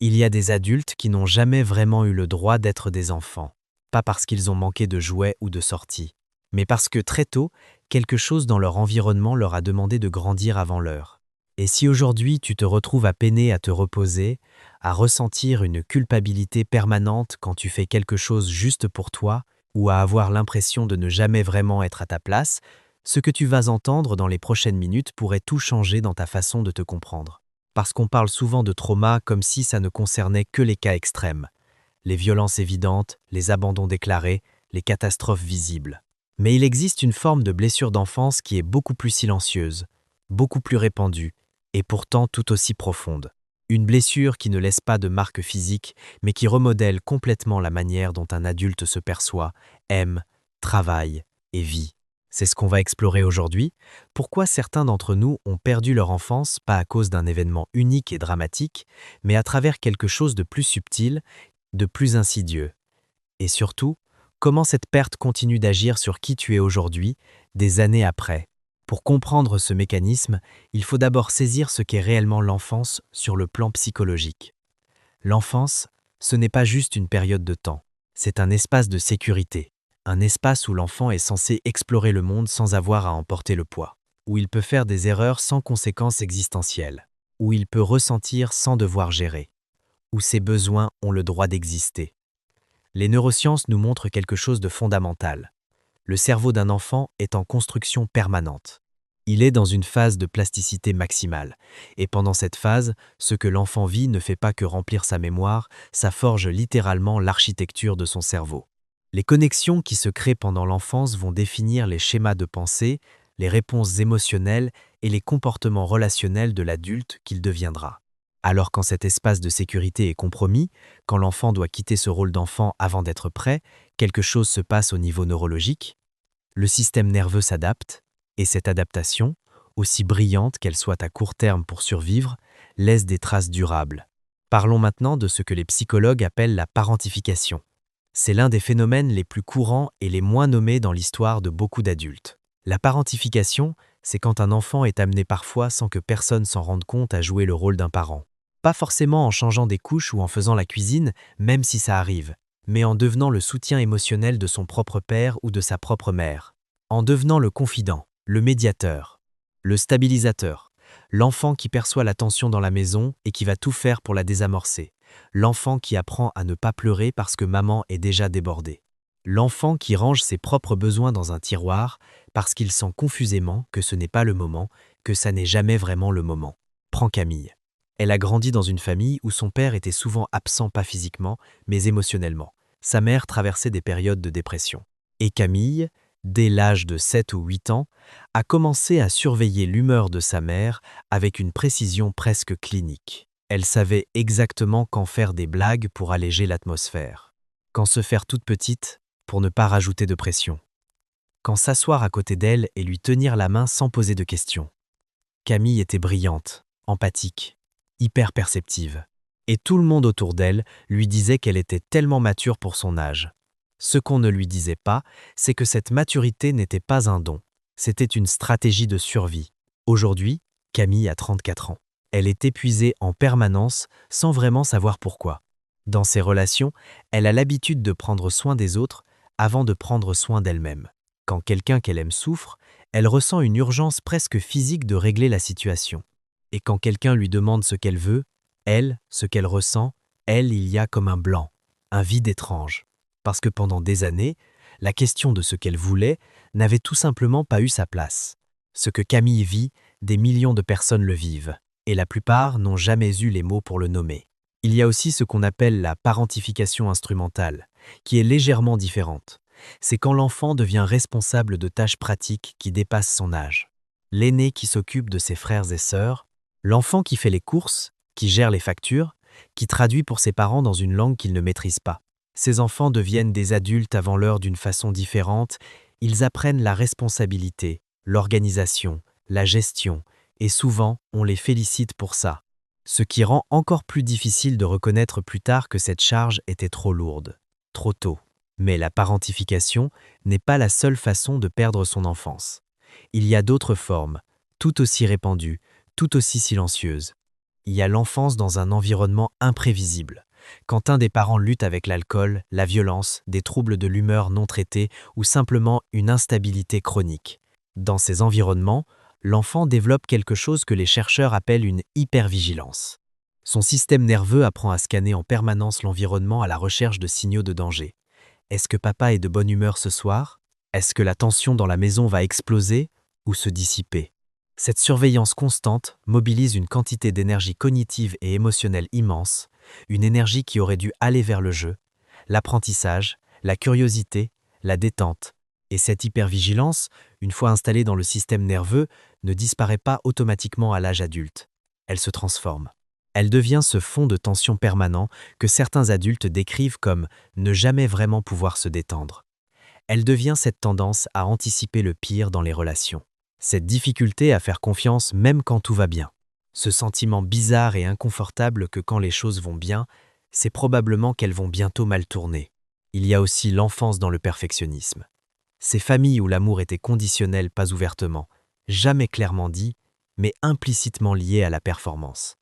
Il y a des adultes qui n'ont jamais vraiment eu le droit d'être des enfants, pas parce qu'ils ont manqué de jouets ou de sorties, mais parce que très tôt, quelque chose dans leur environnement leur a demandé de grandir avant l'heure. Et si aujourd'hui tu te retrouves à peiner à te reposer, à ressentir une culpabilité permanente quand tu fais quelque chose juste pour toi, ou à avoir l'impression de ne jamais vraiment être à ta place, ce que tu vas entendre dans les prochaines minutes pourrait tout changer dans ta façon de te comprendre. Parce qu'on parle souvent de trauma comme si ça ne concernait que les cas extrêmes, les violences évidentes, les abandons déclarés, les catastrophes visibles. Mais il existe une forme de blessure d'enfance qui est beaucoup plus silencieuse, beaucoup plus répandue, et pourtant tout aussi profonde. Une blessure qui ne laisse pas de marque physique, mais qui remodèle complètement la manière dont un adulte se perçoit, aime, travaille et vit. C'est ce qu'on va explorer aujourd'hui. Pourquoi certains d'entre nous ont perdu leur enfance, pas à cause d'un événement unique et dramatique, mais à travers quelque chose de plus subtil, de plus insidieux. Et surtout, comment cette perte continue d'agir sur qui tu es aujourd'hui, des années après. Pour comprendre ce mécanisme, il faut d'abord saisir ce qu'est réellement l'enfance sur le plan psychologique. L'enfance, ce n'est pas juste une période de temps, c'est un espace de sécurité, un espace où l'enfant est censé explorer le monde sans avoir à en porter le poids, où il peut faire des erreurs sans conséquences existentielles, où il peut ressentir sans devoir gérer, où ses besoins ont le droit d'exister. Les neurosciences nous montrent quelque chose de fondamental. Le cerveau d'un enfant est en construction permanente. Il est dans une phase de plasticité maximale. Et pendant cette phase, ce que l'enfant vit ne fait pas que remplir sa mémoire, ça forge littéralement l'architecture de son cerveau. Les connexions qui se créent pendant l'enfance vont définir les schémas de pensée, les réponses émotionnelles et les comportements relationnels de l'adulte qu'il deviendra. Alors quand cet espace de sécurité est compromis, quand l'enfant doit quitter ce rôle d'enfant avant d'être prêt, quelque chose se passe au niveau neurologique. Le système nerveux s'adapte, et cette adaptation, aussi brillante qu'elle soit à court terme pour survivre, laisse des traces durables. Parlons maintenant de ce que les psychologues appellent la parentification. C'est l'un des phénomènes les plus courants et les moins nommés dans l'histoire de beaucoup d'adultes. La parentification, c'est quand un enfant est amené parfois sans que personne s'en rende compte à jouer le rôle d'un parent. Pas forcément en changeant des couches ou en faisant la cuisine, même si ça arrive, mais en devenant le soutien émotionnel de son propre père ou de sa propre mère. En devenant le confident, le médiateur, le stabilisateur, l'enfant qui perçoit la tension dans la maison et qui va tout faire pour la désamorcer, l'enfant qui apprend à ne pas pleurer parce que maman est déjà débordée, l'enfant qui range ses propres besoins dans un tiroir parce qu'il sent confusément que ce n'est pas le moment, que ça n'est jamais vraiment le moment. Prends Camille. Elle a grandi dans une famille où son père était souvent absent pas physiquement, mais émotionnellement. Sa mère traversait des périodes de dépression. Et Camille, dès l'âge de 7 ou 8 ans, a commencé à surveiller l'humeur de sa mère avec une précision presque clinique. Elle savait exactement quand faire des blagues pour alléger l'atmosphère, quand se faire toute petite pour ne pas rajouter de pression, quand s'asseoir à côté d'elle et lui tenir la main sans poser de questions. Camille était brillante, empathique, hyper perceptive. Et tout le monde autour d'elle lui disait qu'elle était tellement mature pour son âge. Ce qu'on ne lui disait pas, c'est que cette maturité n'était pas un don, c'était une stratégie de survie. Aujourd'hui, Camille a 34 ans. Elle est épuisée en permanence sans vraiment savoir pourquoi. Dans ses relations, elle a l'habitude de prendre soin des autres avant de prendre soin d'elle-même. Quand quelqu'un qu'elle aime souffre, elle ressent une urgence presque physique de régler la situation. Et quand quelqu'un lui demande ce qu'elle veut, elle, ce qu'elle ressent, elle, il y a comme un blanc, un vide étrange. Parce que pendant des années, la question de ce qu'elle voulait n'avait tout simplement pas eu sa place. Ce que Camille vit, des millions de personnes le vivent, et la plupart n'ont jamais eu les mots pour le nommer. Il y a aussi ce qu'on appelle la parentification instrumentale, qui est légèrement différente. C'est quand l'enfant devient responsable de tâches pratiques qui dépassent son âge. L'aîné qui s'occupe de ses frères et sœurs, l'enfant qui fait les courses, qui gère les factures, qui traduit pour ses parents dans une langue qu'ils ne maîtrisent pas. Ces enfants deviennent des adultes avant l'heure d'une façon différente, ils apprennent la responsabilité, l'organisation, la gestion, et souvent on les félicite pour ça. Ce qui rend encore plus difficile de reconnaître plus tard que cette charge était trop lourde, trop tôt. Mais la parentification n'est pas la seule façon de perdre son enfance. Il y a d'autres formes, tout aussi répandues, tout aussi silencieuses. Il y a l'enfance dans un environnement imprévisible. Quand un des parents lutte avec l'alcool, la violence, des troubles de l'humeur non traités ou simplement une instabilité chronique. Dans ces environnements, l'enfant développe quelque chose que les chercheurs appellent une hypervigilance. Son système nerveux apprend à scanner en permanence l'environnement à la recherche de signaux de danger. Est-ce que papa est de bonne humeur ce soir? Est-ce que la tension dans la maison va exploser ou se dissiper? Cette surveillance constante mobilise une quantité d'énergie cognitive et émotionnelle immense, une énergie qui aurait dû aller vers le jeu, l'apprentissage, la curiosité, la détente. Et cette hypervigilance, une fois installée dans le système nerveux, ne disparaît pas automatiquement à l'âge adulte. Elle se transforme. Elle devient ce fond de tension permanent que certains adultes décrivent comme ne jamais vraiment pouvoir se détendre. Elle devient cette tendance à anticiper le pire dans les relations. Cette difficulté à faire confiance même quand tout va bien. Ce sentiment bizarre et inconfortable que quand les choses vont bien, c'est probablement qu'elles vont bientôt mal tourner. Il y a aussi l'enfance dans le perfectionnisme. Ces familles où l'amour était conditionnel pas ouvertement, jamais clairement dit, mais implicitement lié à la performance,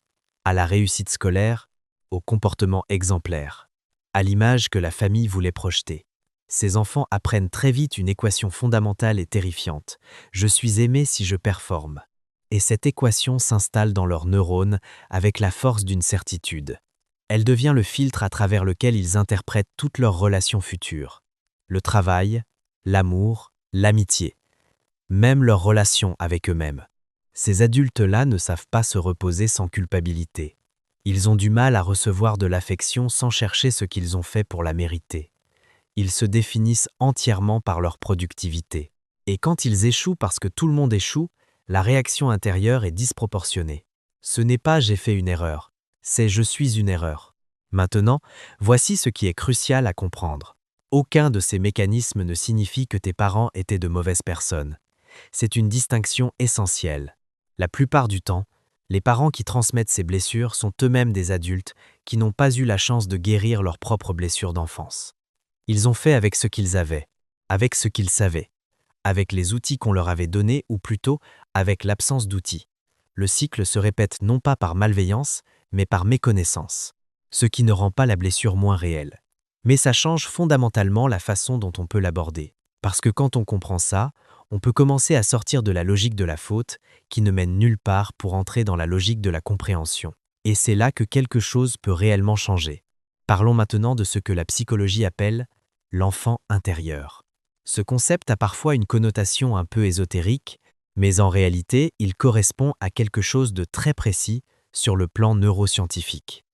à la réussite scolaire, au comportement exemplaire, à l'image que la famille voulait projeter. Ces enfants apprennent très vite une équation fondamentale et terrifiante. Je suis aimé si je performe. Et cette équation s'installe dans leurs neurones avec la force d'une certitude. Elle devient le filtre à travers lequel ils interprètent toutes leurs relations futures. Le travail, l'amour, l'amitié. Même leurs relations avec eux-mêmes. Ces adultes-là ne savent pas se reposer sans culpabilité. Ils ont du mal à recevoir de l'affection sans chercher ce qu'ils ont fait pour la mériter. Ils se définissent entièrement par leur productivité. Et quand ils échouent parce que tout le monde échoue, la réaction intérieure est disproportionnée. Ce n'est pas « j'ai fait une erreur », c'est « je suis une erreur ». Maintenant, voici ce qui est crucial à comprendre. Aucun de ces mécanismes ne signifie que tes parents étaient de mauvaises personnes. C'est une distinction essentielle. La plupart du temps, les parents qui transmettent ces blessures sont eux-mêmes des adultes qui n'ont pas eu la chance de guérir leurs propres blessures d'enfance. Ils ont fait avec ce qu'ils avaient, avec ce qu'ils savaient, avec les outils qu'on leur avait donnés ou plutôt avec l'absence d'outils. Le cycle se répète non pas par malveillance, mais par méconnaissance, ce qui ne rend pas la blessure moins réelle. Mais ça change fondamentalement la façon dont on peut l'aborder. Parce que quand on comprend ça, on peut commencer à sortir de la logique de la faute qui ne mène nulle part pour entrer dans la logique de la compréhension. Et c'est là que quelque chose peut réellement changer. Parlons maintenant de ce que la psychologie appelle l'enfant intérieur. Ce concept a parfois une connotation un peu ésotérique, mais en réalité, il correspond à quelque chose de très précis sur le plan neuroscientifique.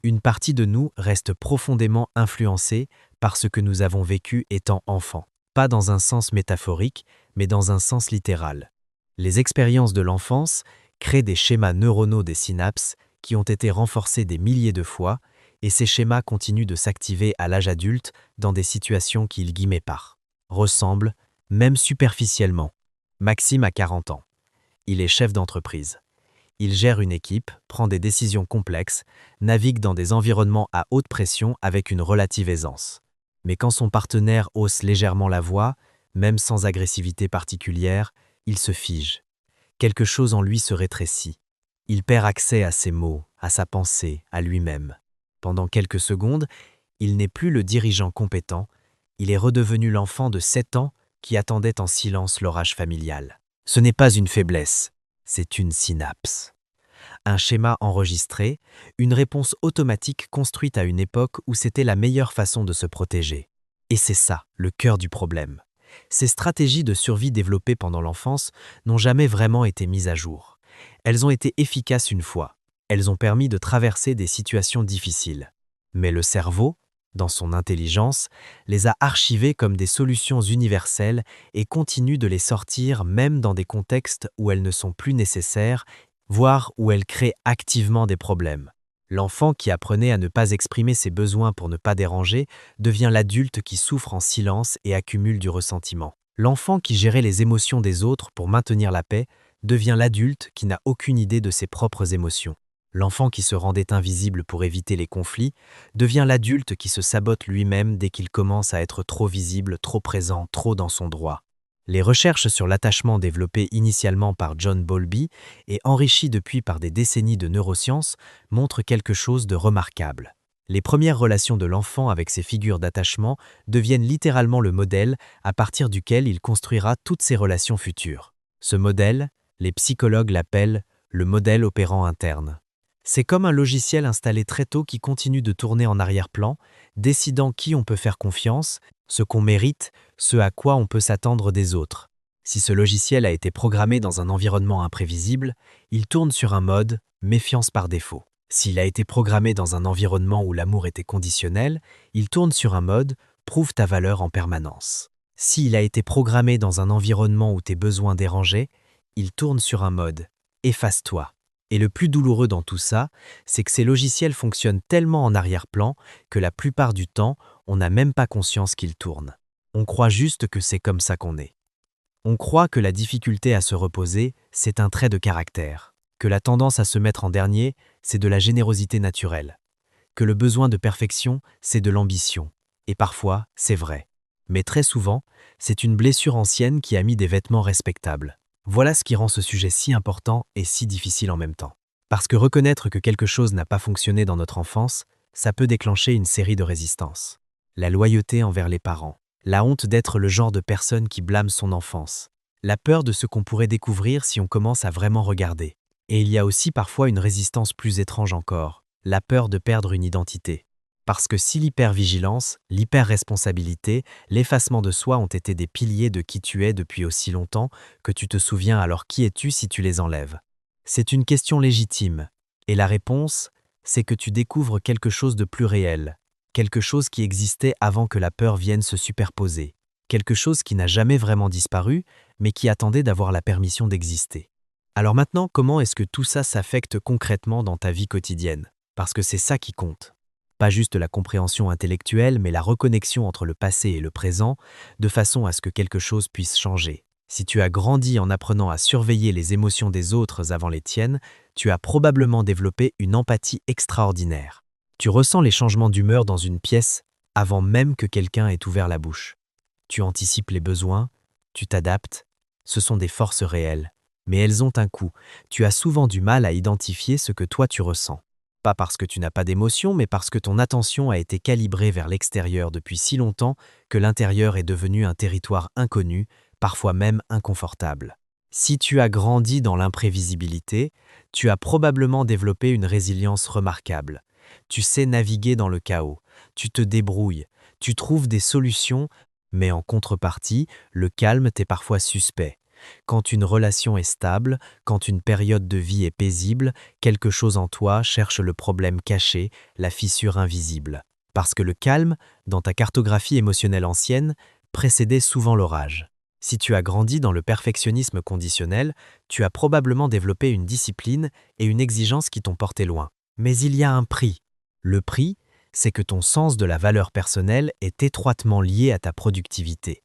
Une partie de nous reste profondément influencée par ce que nous avons vécu étant enfant, pas dans un sens métaphorique, mais dans un sens littéral. Les expériences de l'enfance créent des schémas neuronaux des synapses qui ont été renforcés des milliers de fois, et ces schémas continuent de s'activer à l'âge adulte dans des situations qui, ressemblent, même superficiellement. Maxime a 40 ans. Il est chef d'entreprise. Il gère une équipe, prend des décisions complexes, navigue dans des environnements à haute pression avec une relative aisance. Mais quand son partenaire hausse légèrement la voix, même sans agressivité particulière, il se fige. Quelque chose en lui se rétrécit. Il perd accès à ses mots, à sa pensée, à lui-même. Pendant quelques secondes, il n'est plus le dirigeant compétent, il est redevenu l'enfant de 7 ans qui attendait en silence l'orage familial. Ce n'est pas une faiblesse, c'est une synapse. Un schéma enregistré, une réponse automatique construite à une époque où c'était la meilleure façon de se protéger. Et c'est ça, le cœur du problème. Ces stratégies de survie développées pendant l'enfance n'ont jamais vraiment été mises à jour. Elles ont été efficaces une fois. Elles ont permis de traverser des situations difficiles. Mais le cerveau, dans son intelligence, les a archivées comme des solutions universelles et continue de les sortir même dans des contextes où elles ne sont plus nécessaires, voire où elles créent activement des problèmes. L'enfant qui apprenait à ne pas exprimer ses besoins pour ne pas déranger devient l'adulte qui souffre en silence et accumule du ressentiment. L'enfant qui gérait les émotions des autres pour maintenir la paix devient l'adulte qui n'a aucune idée de ses propres émotions. L'enfant qui se rendait invisible pour éviter les conflits devient l'adulte qui se sabote lui-même dès qu'il commence à être trop visible, trop présent, trop dans son droit. Les recherches sur l'attachement développées initialement par John Bowlby et enrichies depuis par des décennies de neurosciences montrent quelque chose de remarquable. Les premières relations de l'enfant avec ses figures d'attachement deviennent littéralement le modèle à partir duquel il construira toutes ses relations futures. Ce modèle, les psychologues l'appellent le modèle opérant interne. C'est comme un logiciel installé très tôt qui continue de tourner en arrière-plan, décidant qui on peut faire confiance, ce qu'on mérite, ce à quoi on peut s'attendre des autres. Si ce logiciel a été programmé dans un environnement imprévisible, il tourne sur un mode « méfiance par défaut ». S'il a été programmé dans un environnement où l'amour était conditionnel, il tourne sur un mode « prouve ta valeur en permanence ». S'il a été programmé dans un environnement où tes besoins dérangeaient, il tourne sur un mode « efface-toi ». Et le plus douloureux dans tout ça, c'est que ces logiciels fonctionnent tellement en arrière-plan que la plupart du temps, on n'a même pas conscience qu'ils tournent. On croit juste que c'est comme ça qu'on est. On croit que la difficulté à se reposer, c'est un trait de caractère, que la tendance à se mettre en dernier, c'est de la générosité naturelle, que le besoin de perfection, c'est de l'ambition. Et parfois, c'est vrai. Mais très souvent, c'est une blessure ancienne qui a mis des vêtements respectables. Voilà ce qui rend ce sujet si important et si difficile en même temps. Parce que reconnaître que quelque chose n'a pas fonctionné dans notre enfance, ça peut déclencher une série de résistances. La loyauté envers les parents, la honte d'être le genre de personne qui blâme son enfance, la peur de ce qu'on pourrait découvrir si on commence à vraiment regarder. Et il y a aussi parfois une résistance plus étrange encore, la peur de perdre une identité. Parce que si l'hypervigilance, l'hyperresponsabilité, l'effacement de soi ont été des piliers de qui tu es depuis aussi longtemps que tu te souviens, alors qui es-tu si tu les enlèves? C'est une question légitime. Et la réponse, c'est que tu découvres quelque chose de plus réel, quelque chose qui existait avant que la peur vienne se superposer, quelque chose qui n'a jamais vraiment disparu, mais qui attendait d'avoir la permission d'exister. Alors maintenant, comment est-ce que tout ça s'affecte concrètement dans ta vie quotidienne? Parce que c'est ça qui compte. Pas juste la compréhension intellectuelle, mais la reconnexion entre le passé et le présent, de façon à ce que quelque chose puisse changer. Si tu as grandi en apprenant à surveiller les émotions des autres avant les tiennes, tu as probablement développé une empathie extraordinaire. Tu ressens les changements d'humeur dans une pièce avant même que quelqu'un ait ouvert la bouche. Tu anticipes les besoins, tu t'adaptes. Ce sont des forces réelles, mais elles ont un coût. Tu as souvent du mal à identifier ce que toi tu ressens. Pas parce que tu n'as pas d'émotion, mais parce que ton attention a été calibrée vers l'extérieur depuis si longtemps que l'intérieur est devenu un territoire inconnu, parfois même inconfortable. Si tu as grandi dans l'imprévisibilité, tu as probablement développé une résilience remarquable. Tu sais naviguer dans le chaos, tu te débrouilles, tu trouves des solutions, mais en contrepartie, le calme t'est parfois suspect. Quand une relation est stable, quand une période de vie est paisible, quelque chose en toi cherche le problème caché, la fissure invisible. Parce que le calme, dans ta cartographie émotionnelle ancienne, précédait souvent l'orage. Si tu as grandi dans le perfectionnisme conditionnel, tu as probablement développé une discipline et une exigence qui t'ont porté loin. Mais il y a un prix. Le prix, c'est que ton sens de la valeur personnelle est étroitement lié à ta productivité.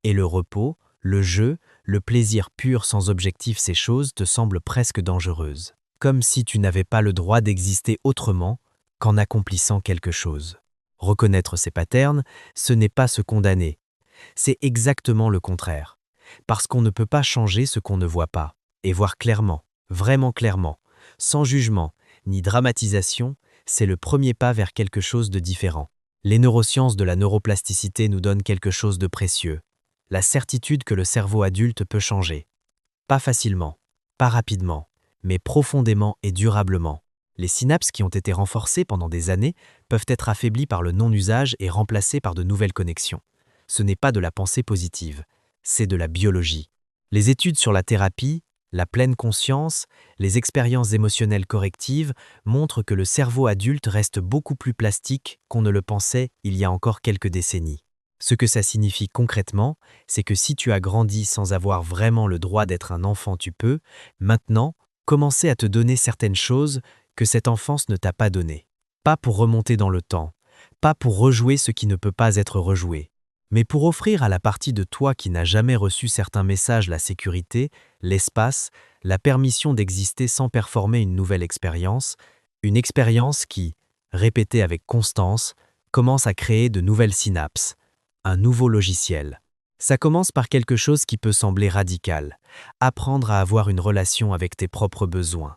Et le repos, le jeu, le plaisir pur sans objectif, ces choses te semblent presque dangereuses. Comme si tu n'avais pas le droit d'exister autrement qu'en accomplissant quelque chose. Reconnaître ces patterns, ce n'est pas se condamner. C'est exactement le contraire. Parce qu'on ne peut pas changer ce qu'on ne voit pas. Et voir clairement, vraiment clairement, sans jugement, ni dramatisation, c'est le premier pas vers quelque chose de différent. Les neurosciences de la neuroplasticité nous donnent quelque chose de précieux. La certitude que le cerveau adulte peut changer. Pas facilement, pas rapidement, mais profondément et durablement. Les synapses qui ont été renforcées pendant des années peuvent être affaiblies par le non-usage et remplacées par de nouvelles connexions. Ce n'est pas de la pensée positive, c'est de la biologie. Les études sur la thérapie, la pleine conscience, les expériences émotionnelles correctives montrent que le cerveau adulte reste beaucoup plus plastique qu'on ne le pensait il y a encore quelques décennies. Ce que ça signifie concrètement, c'est que si tu as grandi sans avoir vraiment le droit d'être un enfant, tu peux, maintenant, commencer à te donner certaines choses que cette enfance ne t'a pas données. Pas pour remonter dans le temps, pas pour rejouer ce qui ne peut pas être rejoué, mais pour offrir à la partie de toi qui n'a jamais reçu certains messages la sécurité, l'espace, la permission d'exister sans performer une nouvelle expérience, une expérience qui, répétée avec constance, commence à créer de nouvelles synapses, un nouveau logiciel. Ça commence par quelque chose qui peut sembler radical. Apprendre à avoir une relation avec tes propres besoins.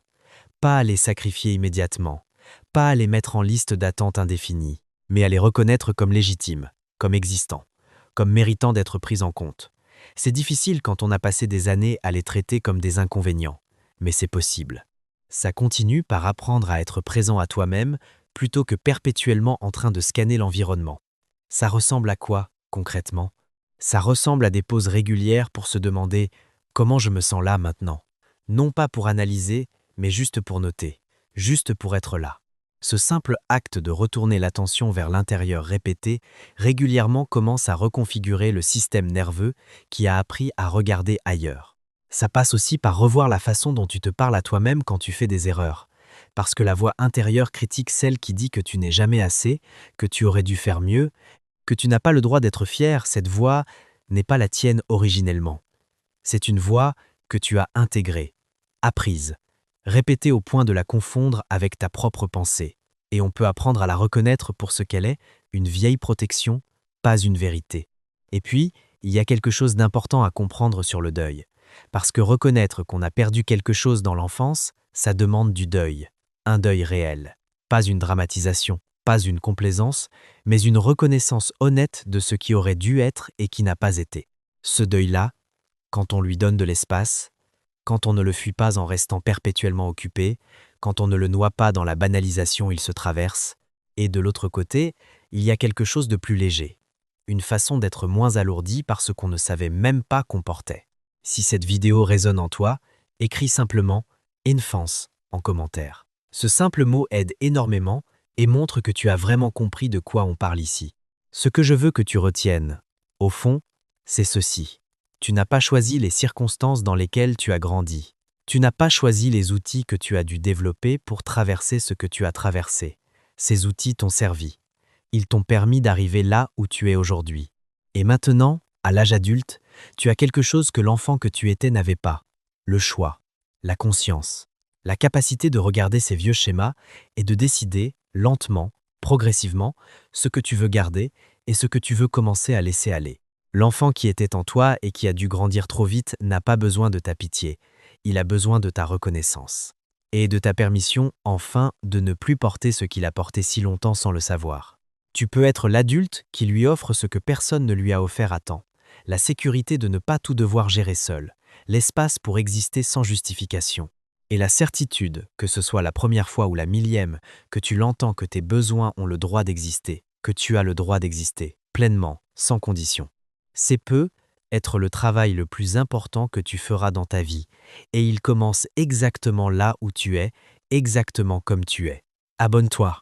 Pas à les sacrifier immédiatement. Pas à les mettre en liste d'attente indéfinie, mais à les reconnaître comme légitimes, comme existants, comme méritant d'être pris en compte. C'est difficile quand on a passé des années à les traiter comme des inconvénients, mais c'est possible. Ça continue par apprendre à être présent à toi-même plutôt que perpétuellement en train de scanner l'environnement. Ça ressemble à quoi, concrètement? Ça ressemble à des pauses régulières pour se demander « Comment je me sens là maintenant ?» Non pas pour analyser, mais juste pour noter, juste pour être là. Ce simple acte de retourner l'attention vers l'intérieur répété régulièrement commence à reconfigurer le système nerveux qui a appris à regarder ailleurs. Ça passe aussi par revoir la façon dont tu te parles à toi-même quand tu fais des erreurs. Parce que la voix intérieure critique celle qui dit que tu n'es jamais assez, que tu aurais dû faire mieux, que tu n'as pas le droit d'être fier. Cette voix n'est pas la tienne originellement. C'est une voix que tu as intégrée, apprise, répétée au point de la confondre avec ta propre pensée. Et on peut apprendre à la reconnaître pour ce qu'elle est, une vieille protection, pas une vérité. Et puis, il y a quelque chose d'important à comprendre sur le deuil. Parce que reconnaître qu'on a perdu quelque chose dans l'enfance, ça demande du deuil. Un deuil réel. Pas une dramatisation, pas une complaisance, mais une reconnaissance honnête de ce qui aurait dû être et qui n'a pas été. Ce deuil-là, quand on lui donne de l'espace, quand on ne le fuit pas en restant perpétuellement occupé, quand on ne le noie pas dans la banalisation il se traverse, et de l'autre côté, il y a quelque chose de plus léger, une façon d'être moins alourdi par ce qu'on ne savait même pas qu'on portait. Si cette vidéo résonne en toi, écris simplement « Enfance » en commentaire. Ce simple mot aide énormément et montre que tu as vraiment compris de quoi on parle ici. Ce que je veux que tu retiennes, au fond, c'est ceci. Tu n'as pas choisi les circonstances dans lesquelles tu as grandi. Tu n'as pas choisi les outils que tu as dû développer pour traverser ce que tu as traversé. Ces outils t'ont servi. Ils t'ont permis d'arriver là où tu es aujourd'hui. Et maintenant, à l'âge adulte, tu as quelque chose que l'enfant que tu étais n'avait pas. Le choix, la conscience, la capacité de regarder ces vieux schémas et de décider, lentement, progressivement, ce que tu veux garder et ce que tu veux commencer à laisser aller. L'enfant qui était en toi et qui a dû grandir trop vite n'a pas besoin de ta pitié, il a besoin de ta reconnaissance. Et de ta permission, enfin, de ne plus porter ce qu'il a porté si longtemps sans le savoir. Tu peux être l'adulte qui lui offre ce que personne ne lui a offert à temps. La sécurité de ne pas tout devoir gérer seul, l'espace pour exister sans justification. Et la certitude, que ce soit la première fois ou la millième, que tu l'entends que tes besoins ont le droit d'exister, que tu as le droit d'exister, pleinement, sans condition. C'est peut être le travail le plus important que tu feras dans ta vie, et il commence exactement là où tu es, exactement comme tu es. Abonne-toi.